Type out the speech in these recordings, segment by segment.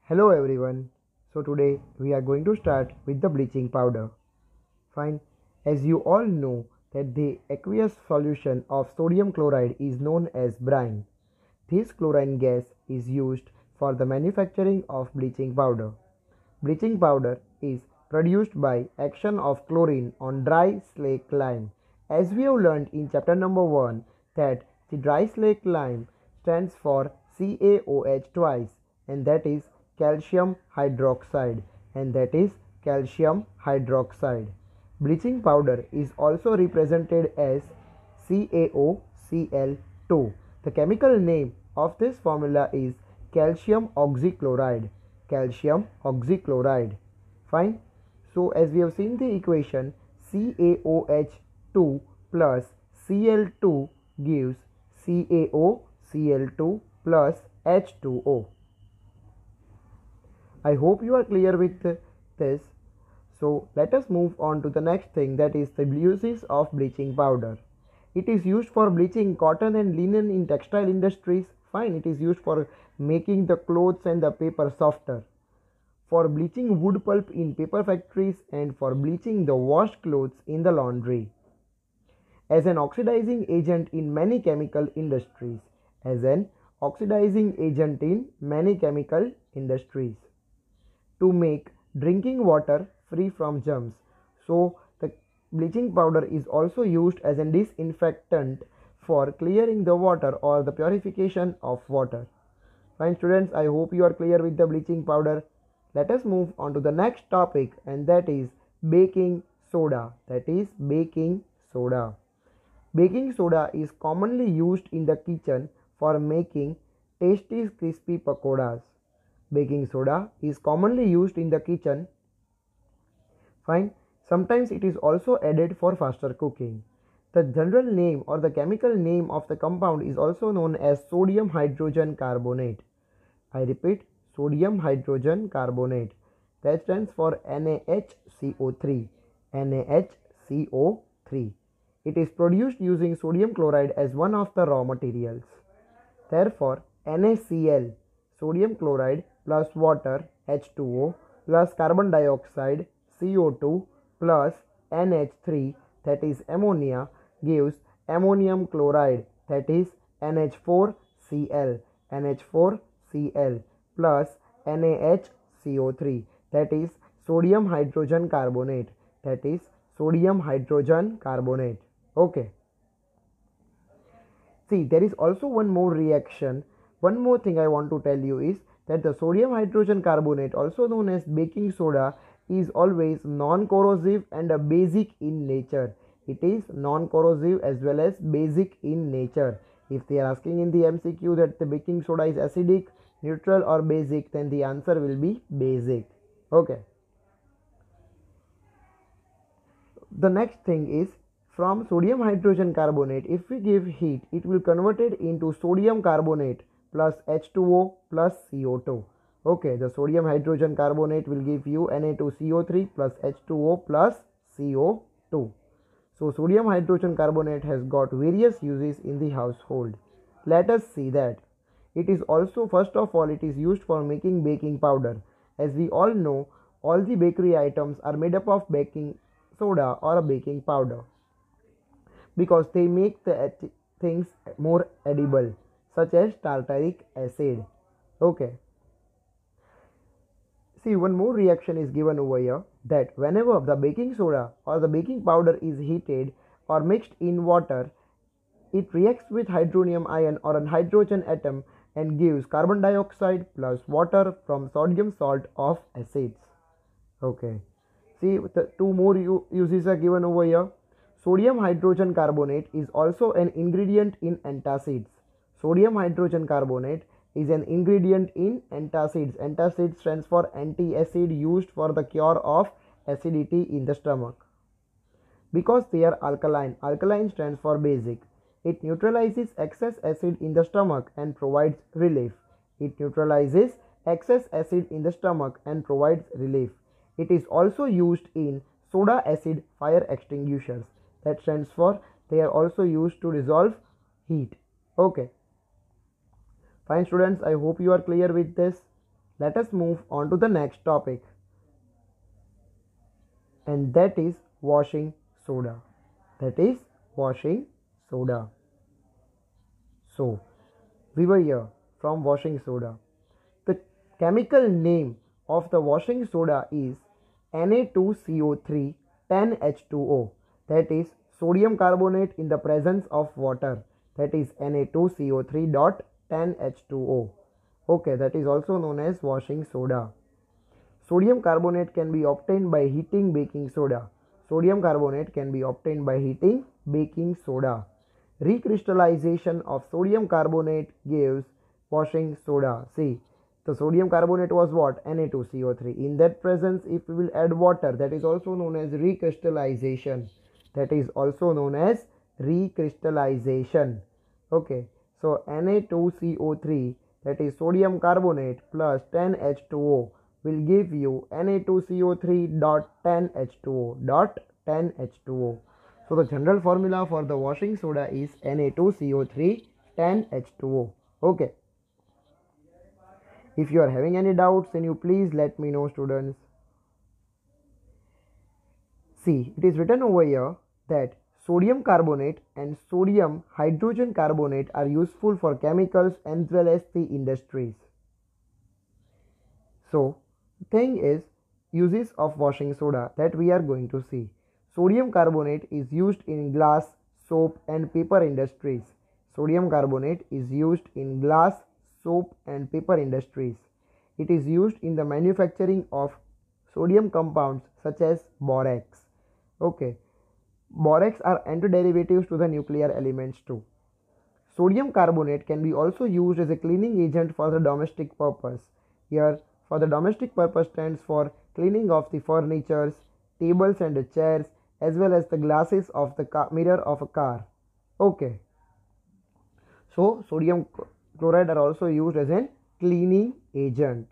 Hello everyone. So today we are going to start with the bleaching powder. Fine. As you all know that the aqueous solution of sodium chloride is known as brine. This chlorine gas is used for the manufacturing of bleaching powder. Bleaching powder is produced by action of chlorine on dry slaked lime. As we have learned in chapter number 1 that the dry slaked lime stands for CaOH twice, and that is calcium hydroxide, and that is calcium hydroxide. Bleaching powder is also represented as CaOCl2. The chemical name of this formula is calcium oxychloride. Calcium oxychloride. Fine. So as we have seen the equation, CaOH2 plus Cl2 gives CaOCl2 plus H2O. I hope you are clear with this. So let us move on to the next thing, that is the uses of bleaching powder. It is used for bleaching cotton and linen in textile industries. Fine, it is used for making the clothes and the paper softer, for bleaching wood pulp in paper factories, and for bleaching the washed clothes in the laundry. As an oxidizing agent in many chemical industries. As an oxidizing agent in many chemical industries. To make drinking water free from germs. So the bleaching powder is also used as a disinfectant for clearing the water or the purification of water. Fine students, I hope you are clear with the bleaching powder. Let us move on to the next topic, and that is baking soda. That is baking soda. Baking soda is commonly used in the kitchen for making tasty crispy pakoras. Baking soda is commonly used in the kitchen. Fine. Sometimes it is also added for faster cooking. The general name or the chemical name of the compound is also known as sodium hydrogen carbonate. I repeat, sodium hydrogen carbonate. That stands for NaHCO3. NaHCO3. It is produced using sodium chloride as one of the raw materials. Therefore, NaCl, sodium chloride plus water H2O plus carbon dioxide CO2 plus NH3, that is ammonia, gives ammonium chloride, that is NH4Cl. NH4Cl plus NaHCO3, that is sodium hydrogen carbonate. That is sodium hydrogen carbonate. Okay. See, there is also one more reaction. One more thing I want to tell you is that the sodium hydrogen carbonate, also known as baking soda, is always non-corrosive and a basic in nature. It is non-corrosive as well as basic in nature. If they are asking in the MCQ that the baking soda is acidic, neutral or basic, then the answer will be basic. Okay. The next thing is, from sodium hydrogen carbonate, if we give heat, it will convert it into sodium carbonate plus H2O plus CO2. Okay, the sodium hydrogen carbonate will give you Na2CO3 plus H2O plus CO2. So sodium hydrogen carbonate has got various uses in the household. Let us see that. It is also, first of all, it is used for making baking powder. As we all know, all the bakery items are made up of baking soda or a baking powder, because they make the things more edible, such as tartaric acid. Okay. See, one more reaction is given over here, that whenever the baking soda or the baking powder is heated or mixed in water, it reacts with hydronium ion or a hydrogen atom and gives carbon dioxide plus water from sodium salt of acids. Okay. See, the two more uses are given over here. Sodium hydrogen carbonate is also an ingredient in antacids. Sodium hydrogen carbonate is an ingredient in antacids. Antacid stands for antacid, used for the cure of acidity in the stomach. Because they are alkaline. Alkaline stands for basic. It neutralizes excess acid in the stomach and provides relief. It neutralizes excess acid in the stomach and provides relief. It is also used in soda acid fire extinguishers. That stands for, they are also used to dissolve heat. Okay. Fine students, I hope you are clear with this. let us move on to the next topic, and that is washing soda. That is washing soda. So, we were here from washing soda. The chemical name of the washing soda is Na2CO3 10H2O. That is sodium carbonate in the presence of water. That is Na2CO3 dot 10H2O. Okay, that is also known as washing soda. Sodium carbonate can be obtained by heating baking soda. Sodium carbonate can be obtained by heating baking soda. Recrystallization of sodium carbonate gives washing soda. See, the sodium carbonate was what? Na2CO3. In that presence, if we will add water, that is also known as recrystallization. That is also known as recrystallization. Okay, so Na2CO3, that is sodium carbonate plus 10H2O, will give you Na2CO3 dot 10H2O dot 10H2O. So the general formula for the washing soda is Na2CO3 10H2O. Okay. If you are having any doubts, then you please let me know, students. See, it is written over here that sodium carbonate and sodium hydrogen carbonate are useful for chemicals as well as the industries. So, the thing is uses of washing soda that we are going to see. Sodium carbonate is used in glass, soap and paper industries. Sodium carbonate is used in glass, soap and paper industries. It is used in the manufacturing of sodium compounds such as borax. Okay, borax are antiderivatives to the nuclear elements too. Sodium carbonate can be also used as a cleaning agent for the domestic purpose. Here, for the domestic purpose stands for cleaning of the furnitures, tables and the chairs, as well as the glasses of the mirror of a car. Okay. So, sodium chloride are also used as a cleaning agent.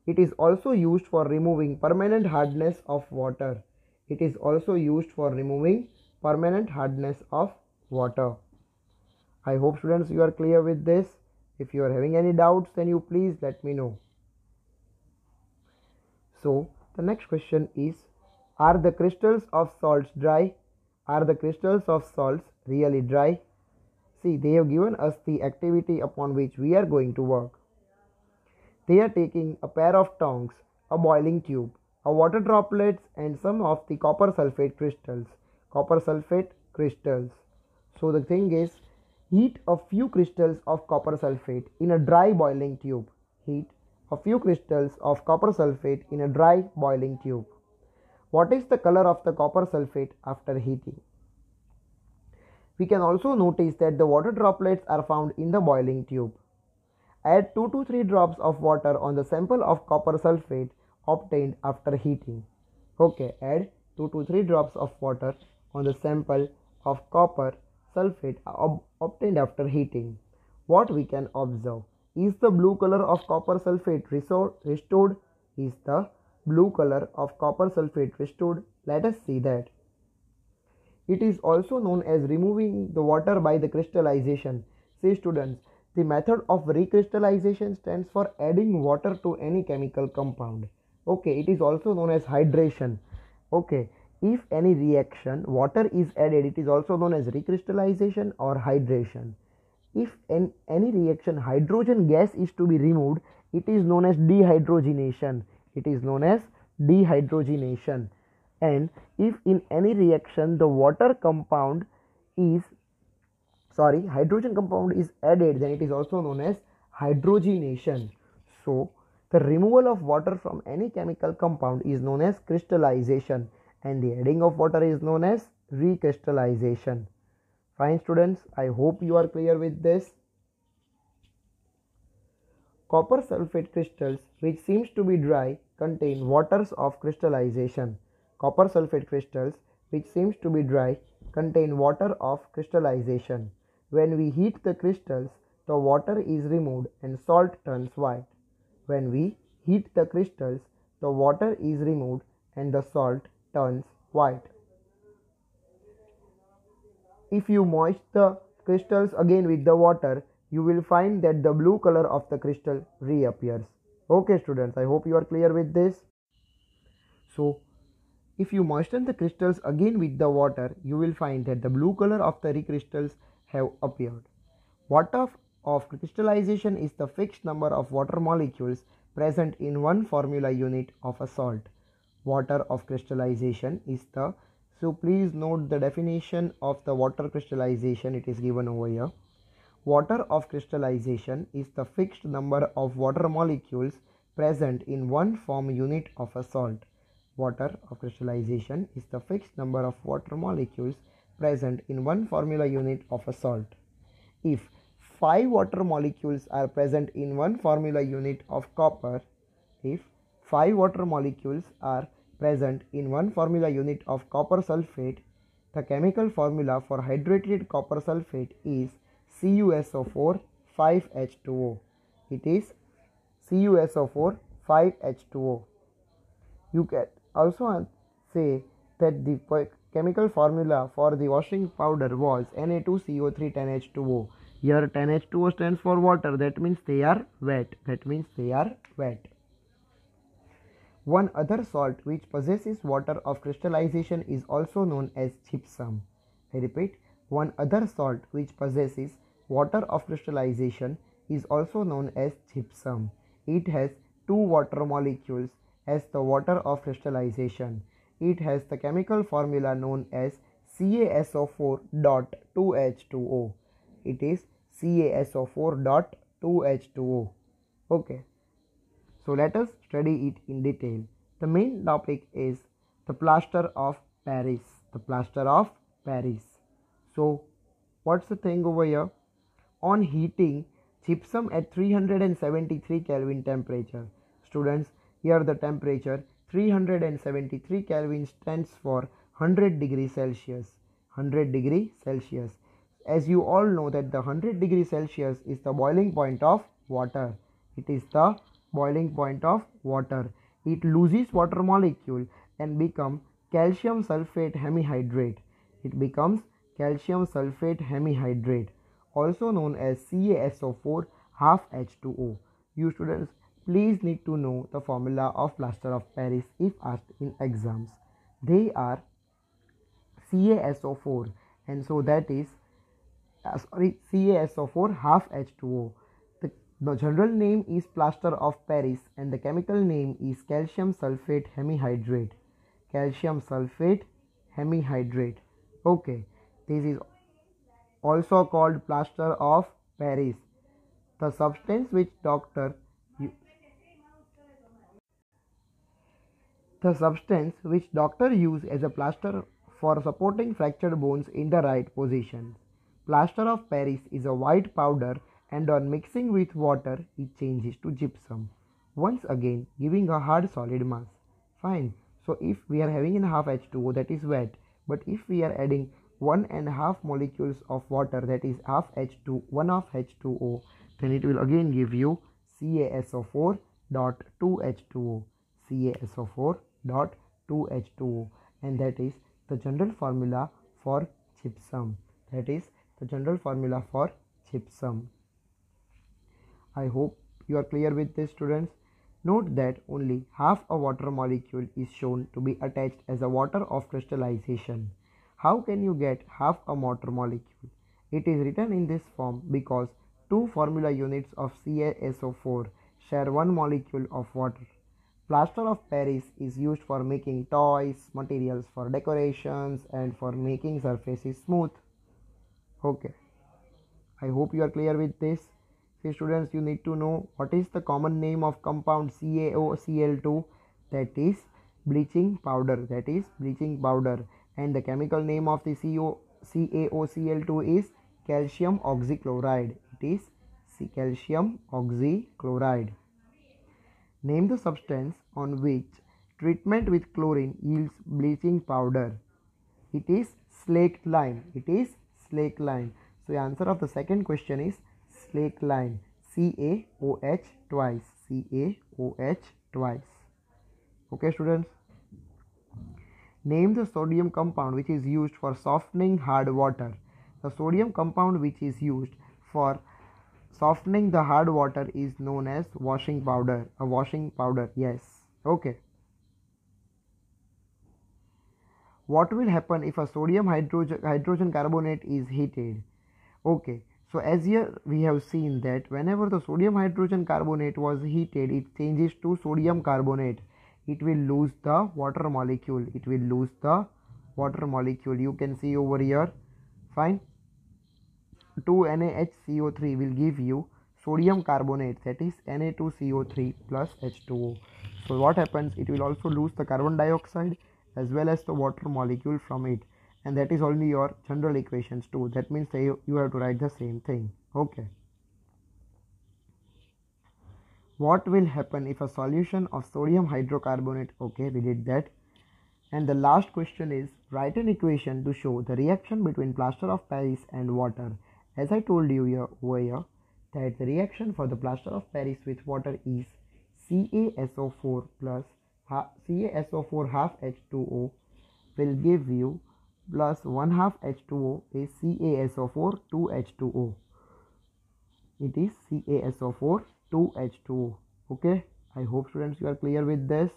It is also used for removing permanent hardness of water. It is also used for removing permanent hardness of water. I hope, students, you are clear with this. If you are having any doubts, then you please let me know. So, the next question is, are the crystals of salts dry? Are the crystals of salts really dry? See, they have given us the activity upon which we are going to work. They are taking a pair of tongs, a boiling tube, a water droplets and some of the copper sulfate crystals. Copper sulfate crystals. So the thing is, heat a few crystals of copper sulfate in a dry boiling tube. Heat a few crystals of copper sulfate in a dry boiling tube. What is the color of the copper sulfate after heating? We can also notice that the water droplets are found in the boiling tube. Add 2 to 3 drops of water on the sample of copper sulfate obtained after heating. Okay, add 2 to 3 drops of water on the sample of copper sulfate obtained after heating. What we can observe? Is the blue color of copper sulfate restored? Is the blue color of copper sulfate restored? Let us see that. It is also known as removing the water by the crystallization. See, students, the method of recrystallization stands for adding water to any chemical compound. Okay, it is also known as hydration. Okay, if any reaction water is added, it is also known as recrystallization or hydration. If in any reaction hydrogen gas is to be removed, it is known as dehydrogenation. It is known as dehydrogenation. And if in any reaction the hydrogen compound is added, then it is also known as hydrogenation. So the removal of water from any chemical compound is known as crystallization, and the adding of water is known as recrystallization. Fine, students, I hope you are clear with this. Copper sulfate crystals, which seems to be dry, contain waters of crystallization. Copper sulfate crystals, which seems to be dry, contain water of crystallization. When we heat the crystals, the water is removed and salt turns white. When we heat the crystals, the water is removed and the salt turns white. If you moist the crystals again with the water, you will find that the blue color of the crystal reappears. Okay students, I hope you are clear with this. So if you moisten the crystals again with the water, you will find that the blue color of the recrystals have appeared. Water of crystallization is the fixed number of water molecules present in one formula unit of a salt. Water of crystallization is the, so please note the definition of the water crystallization, it is given over here. Water of crystallization is the fixed number of water molecules present in one form unit of a salt. Water of crystallization is the fixed number of water molecules present in one formula unit of a salt. If 5 water molecules are present in one formula unit of copper, if 5 water molecules are present in one formula unit of copper sulfate, the chemical formula for hydrated copper sulfate is CuSO4 5H2O. It is CuSO4 5H2O. You can also say that the chemical formula for the washing powder was Na2CO3 10H2O. Here 10H2O stands for water, that means they are wet. One other salt which possesses water of crystallization is also known as gypsum. I repeat, one other salt which possesses water of crystallization is also known as gypsum. It has 2 water molecules as the water of crystallization. It has the chemical formula known as CaSO4.2H2O. It is CaSO4.2H2O. Okay. So let us study it in detail. The main topic is the plaster of Paris. The plaster of Paris. So what's the thing over here? On heating gypsum at 373 Kelvin temperature. Students, here the temperature 373 Kelvin stands for 100 degrees Celsius. 100 degrees Celsius. As you all know that the 100 degrees Celsius is the boiling point of water. It is the boiling point of water. It loses water molecule and becomes calcium sulfate hemihydrate. It becomes calcium sulfate hemihydrate, also known as CaSO4 half H2O. You students please need to know the formula of plaster of Paris if asked in exams. They are CaSO4 and so that is CaSO4 half H2O. The general name is plaster of Paris and the chemical name is calcium sulfate hemihydrate. Calcium sulfate hemihydrate. Okay, this is also called plaster of Paris. The substance which doctor use as a plaster for supporting fractured bones in the right position. Plaster of Paris is a white powder and on mixing with water it changes to gypsum, once again giving a hard solid mass. Fine. So if we are having in half H2O, that is wet, but if we are adding 1.5 molecules of water, that is half H2, 1 of H2O, then it will again give you CaSO4.2H2O. CaSO4.2H2O, and that is the general formula for gypsum. That is the general formula for gypsum. I hope you are clear with this, students. Note that only half a water molecule is shown to be attached as a water of crystallization. How can you get half a water molecule? It is written in this form because 2 formula units of CaSO4 share 1 molecule of water. Plaster of Paris is used for making toys, materials for decorations, and for making surfaces smooth. Okay, I hope you are clear with this. See students, you need to know what is the common name of compound CaOCl2, that is bleaching powder. And the chemical name of the CaOCl2 is calcium oxychloride. It is calcium oxychloride. Name the substance on which treatment with chlorine yields bleaching powder. It is slaked lime. So the answer of the second question is slaked lime. CaOH twice. Okay students. Name the sodium compound which is used for softening hard water. The sodium compound which is used for Softening the hard water is known as washing powder. A washing powder, yes. Okay. What will happen if a sodium hydrogen carbonate is heated? Okay. So as here we have seen that whenever the sodium hydrogen carbonate was heated, it changes to sodium carbonate. It will lose the water molecule. It will lose the water molecule. You can see over here. Fine. 2NaHCO3 will give you sodium carbonate, that is Na2CO3 plus H2O. So what happens, it will also lose the carbon dioxide as well as the water molecule from it, and that is only your general equations too. That means that you have to write the same thing. Okay. What will happen if a solution of sodium hydrocarbonate, okay, we did that. And the last question is, write an equation to show the reaction between plaster of Paris and water. As I told you here, over here, that the reaction for the plaster of Paris with water is CaSO4 plus CaSO4 half H2O will give you plus 1 half H2O is CaSO4 2H2O. It is CaSO4 2H2O. Okay, I hope students you are clear with this.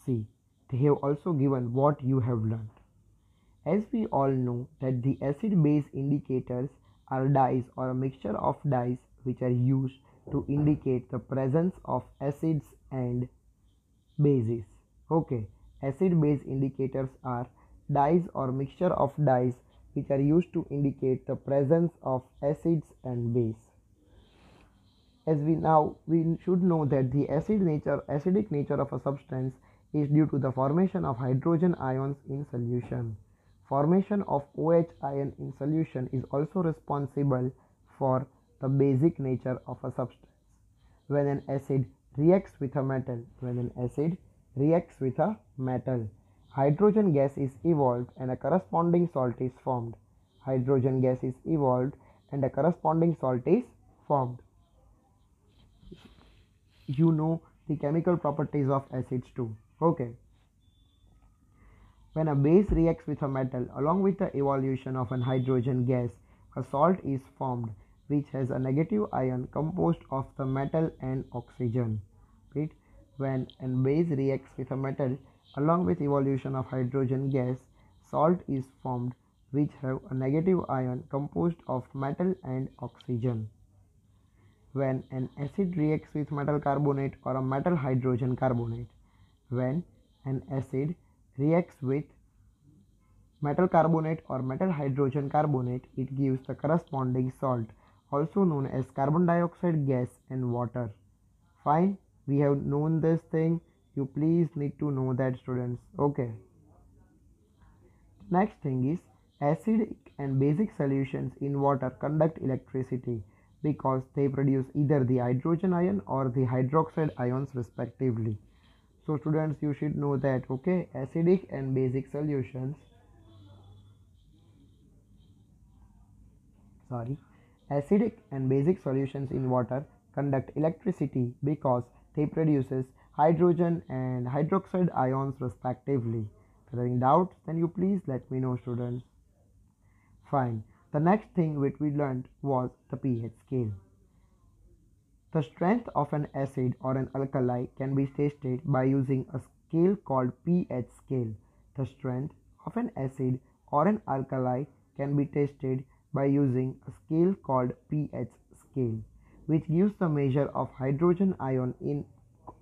See, they have also given what you have learned. As we all know that the acid-base indicators are dyes or a mixture of dyes which are used to indicate the presence of acids and bases. Okay, acid-base indicators are dyes or mixture of dyes which are used to indicate the presence of acids and base. As we should know that the acidic nature of a substance is due to the formation of hydrogen ions in solution. Formation of OH ion in solution is also responsible for the basic nature of a substance. When an acid reacts with a metal, hydrogen gas is evolved and a corresponding salt is formed. Hydrogen gas is evolved and a corresponding salt is formed. You know the chemical properties of acids too. Okay. When a base reacts with a metal along with the evolution of an hydrogen gas, a salt is formed which has a negative ion composed of the metal and oxygen. Right? When a base reacts with a metal along with evolution of hydrogen gas, salt is formed which have a negative ion composed of metal and oxygen. When an acid reacts with metal carbonate or a metal hydrogen carbonate. When an acid reacts with metal carbonate or metal hydrogen carbonate, it gives the corresponding salt, also known as carbon dioxide gas and water. Fine, we have known this thing. You please need to know that, students. Okay. Next thing is, acidic and basic solutions in water conduct electricity because they produce either the hydrogen ion or the hydroxide ions respectively. So students, you should know that. Okay, acidic and basic solutions acidic and basic solutions in water conduct electricity because they produces hydrogen and hydroxide ions respectively. If there are any doubts, then you please let me know, students. Fine. The next thing which we learned was the pH scale. The strength of an acid or an alkali can be tested by using a scale called pH scale. The strength of an acid or an alkali can be tested by using a scale called pH scale, which gives the measure of hydrogen ion in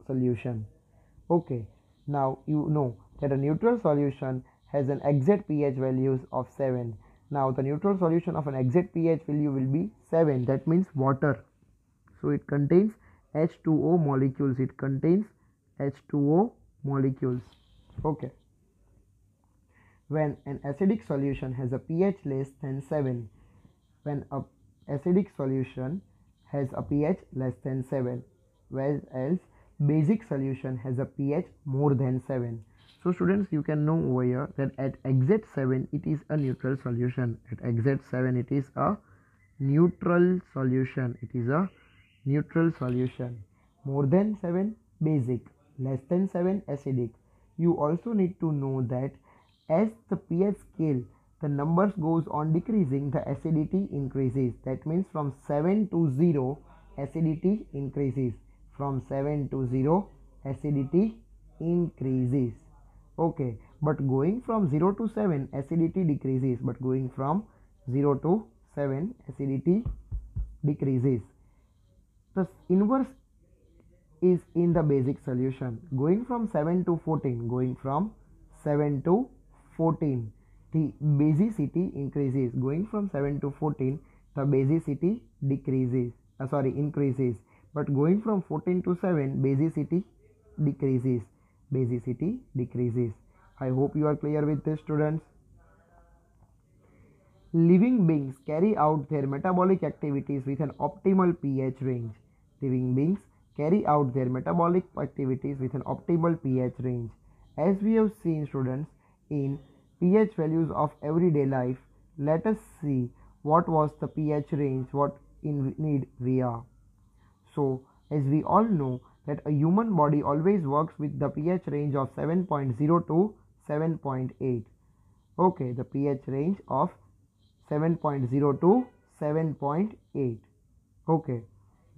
solution. Okay, now you know that a neutral solution has an exact pH values of 7. Now the neutral solution of an exact pH value will be 7. That means water. So it contains H2O molecules. It contains H2O molecules. Okay. When an acidic solution has a pH less than 7, when a acidic solution has a pH less than 7, whereas basic solution has a pH more than 7. So students, you can know over here that at exact 7 it is a neutral solution. At exact 7 it is a neutral solution. It is a neutral solution. More than 7 basic, less than 7 acidic. You also need to know that as the pH scale the numbers goes on decreasing, the acidity increases. That means from 7 to 0 acidity increases. From 7 to 0 acidity increases. Okay, but going from 0 to 7 acidity decreases, but going from 0 to 7 acidity decreases. The inverse is in the basic solution. Going from 7 to 14, going from 7 to 14, the basicity increases. Going from 7 to 14, the basicity decreases, increases. But going from 14 to 7, basicity decreases. Basicity decreases. I hope you are clear with this, students. Living beings carry out their metabolic activities with an optimal pH range. Living beings carry out their metabolic activities with an optimal pH range. As we have seen, students, in pH values of everyday life, let us see what was the pH range, what in need we are. So, as we all know that a human body always works with the pH range of 7.0 to 7.8. Okay, the pH range of 7.0 to 7.8. Okay,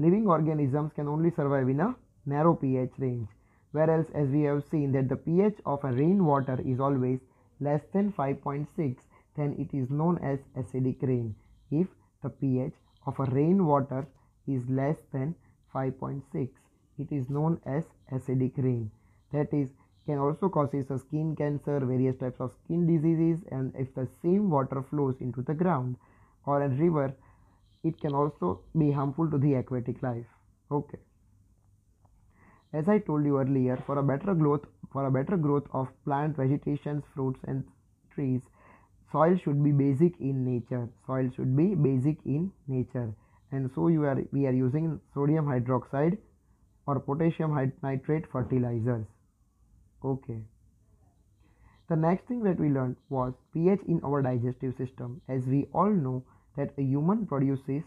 living organisms can only survive in a narrow pH range, whereas as we have seen that the pH of a rainwater is always less than 5.6, then it is known as acidic rain. If the pH of a rainwater is less than 5.6, it is known as acidic rain. That is, can also causes a skin cancer, various types of skin diseases, and if the same water flows into the ground or a river, it can also be harmful to the aquatic life. Okay. As I told you earlier, for a better growth of plant, vegetations, fruits and trees, soil should be basic in nature. Soil should be basic in nature. And so we are using sodium hydroxide or potassium nitrate fertilizers. Okay. The next thing that we learned was pH in our digestive system. As we all know that a human produces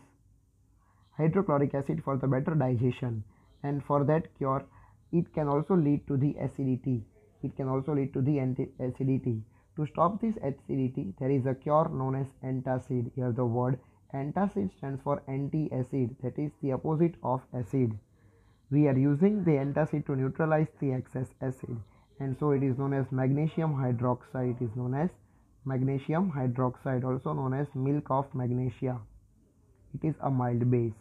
hydrochloric acid for the better digestion, and for that cure it can also lead to the acidity. It can also lead to the acidity. To stop this acidity, there is a cure known as antacid. Here the word antacid stands for anti-acid, that is the opposite of acid. We are using the antacid to neutralize the excess acid, and so it is known as magnesium hydroxide. It is known as magnesium hydroxide, also known as milk of magnesia. It is a mild base.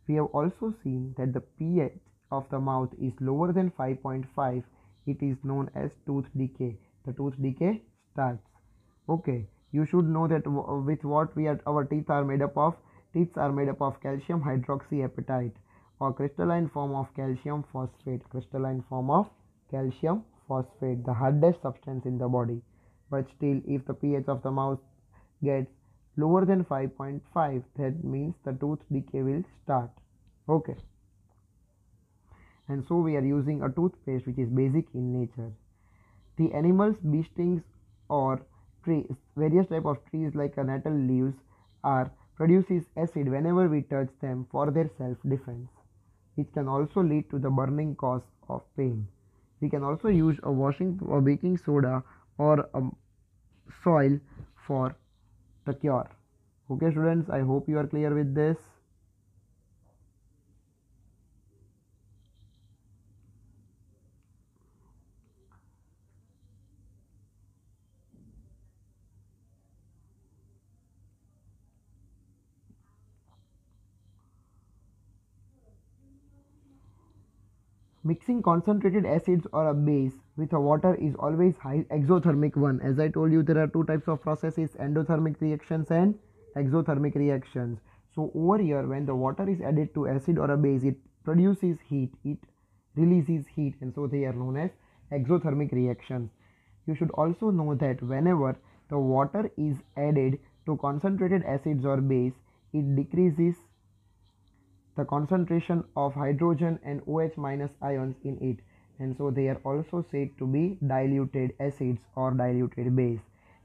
We have also seen that the pH of the mouth is lower than 5.5. It is known as tooth decay. The tooth decay starts. Okay, you should know that with what our teeth are made up of. Teeth are made up of calcium hydroxyapatite or crystalline form of calcium phosphate. Crystalline form of calcium phosphate, the hardest substance in the body. But still, if the pH of the mouth gets lower than 5.5, that means the tooth decay will start. Okay. And so we are using a toothpaste which is basic in nature. The animals, bee stings or trees, various type of trees like a nettle leaves produces acid whenever we touch them for their self-defense. It can also lead to the burning cause of pain. We can also use a washing or baking soda or a soil for the cure. Okay students, I hope you are clear with this. Mixing concentrated acids or a base with a water is always high exothermic one. As I told you, there are two types of processes, endothermic reactions and exothermic reactions. So over here, when the water is added to acid or a base, it produces heat, it releases heat, and so they are known as exothermic reactions. You should also know that whenever the water is added to concentrated acids or base, it decreases the concentration of hydrogen and OH minus ions in it, and so they are also said to be diluted acids or diluted base.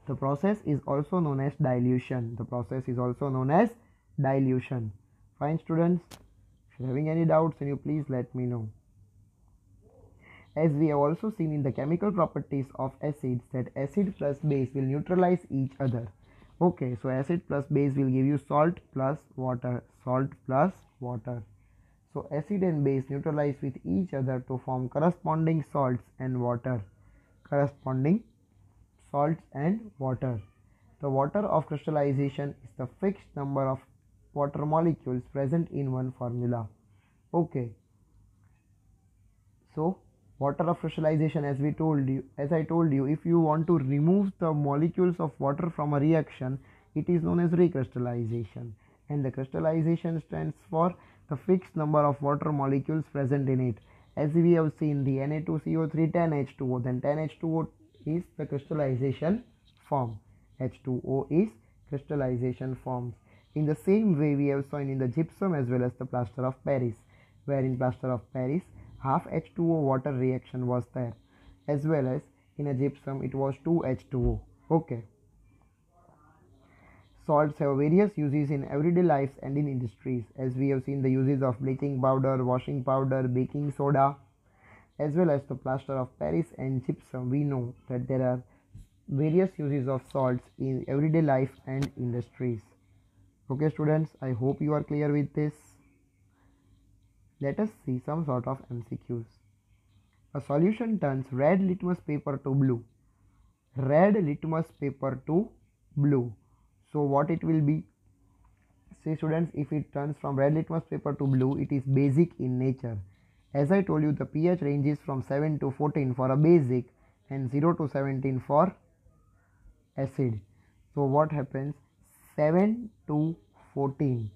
The process is also known as dilution. Fine students, if you are having any doubts, then you please let me know. As we have also seen in the chemical properties of acids that acid plus base will neutralize each other. Okay, so acid plus base will give you salt plus water, salt plus water. So acid and base neutralize with each other to form corresponding salts and water. Corresponding salts and water. The water of crystallization is the fixed number of water molecules present in one formula. Okay. So water of crystallization, as I told you, if you want to remove the molecules of water from a reaction, it is known as recrystallization, and the crystallization stands for the fixed number of water molecules present in it. As we have seen the Na2CO3 10H2O, then 10H2O is the crystallization form. H2O is crystallization forms. In the same way we have seen in the gypsum as well as the plaster of Paris, where in plaster of Paris half H2O water reaction was there, as well as in a gypsum it was 2H2O. Okay. Salts have various uses in everyday lives and in industries, as we have seen the uses of bleaching powder, washing powder, baking soda, as well as the plaster of Paris and gypsum. We know that there are various uses of salts in everyday life and industries. Okay students, I hope you are clear with this. Let us see some sort of MCQs. A solution turns red litmus paper to blue. Red litmus paper to blue. So what it will be? See students, if it turns from red litmus paper to blue, it is basic in nature. As I told you, the pH ranges from 7 to 14 for a basic and 0 to 17 for acid. So what happens? 7 to 14.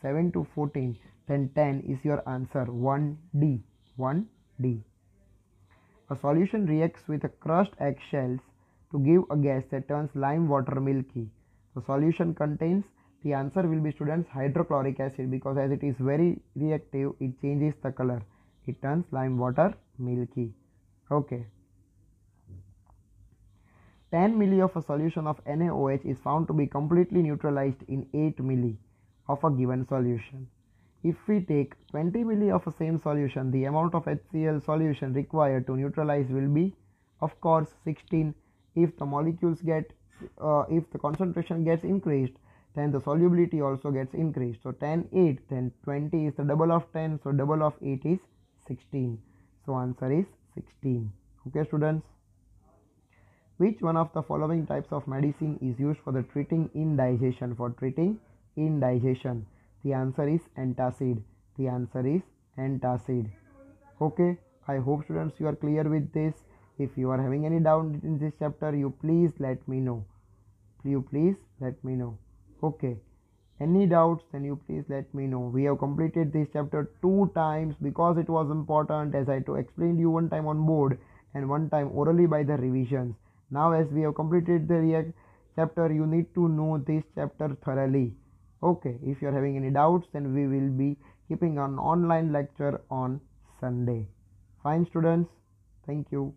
7 to 14. Then 10 is your answer. 1D. 1D. A solution reacts with a crushed eggshells to give a gas that turns lime water milky. The solution contains, the answer will be students, hydrochloric acid, because as it is very reactive, it changes the color. It turns lime water milky. Okay. 10 milli of a solution of NaOH is found to be completely neutralized in 8 milli of a given solution. If we take 20 milli of a same solution, the amount of HCl solution required to neutralize will be, of course, 16. If the molecules if the concentration gets increased, then the solubility also gets increased. So 10, 8, then 20 is the double of 10, so double of 8 is 16. So answer is 16. Okay students. Which one of the following types of medicine is used for the treating indigestion? For treating indigestion, the answer is antacid. The answer is antacid. Okay, I hope students you are clear with this. If you are having any doubt in this chapter, you please let me know. You please let me know. Okay, any doubts, then you please let me know. We have completed this chapter 2 times because it was important, as I explained you one time on board and one time orally by the revisions. Now as we have completed the chapter, you need to know this chapter thoroughly. Okay, if you are having any doubts, then we will be keeping an online lecture on Sunday. Fine students, thank you.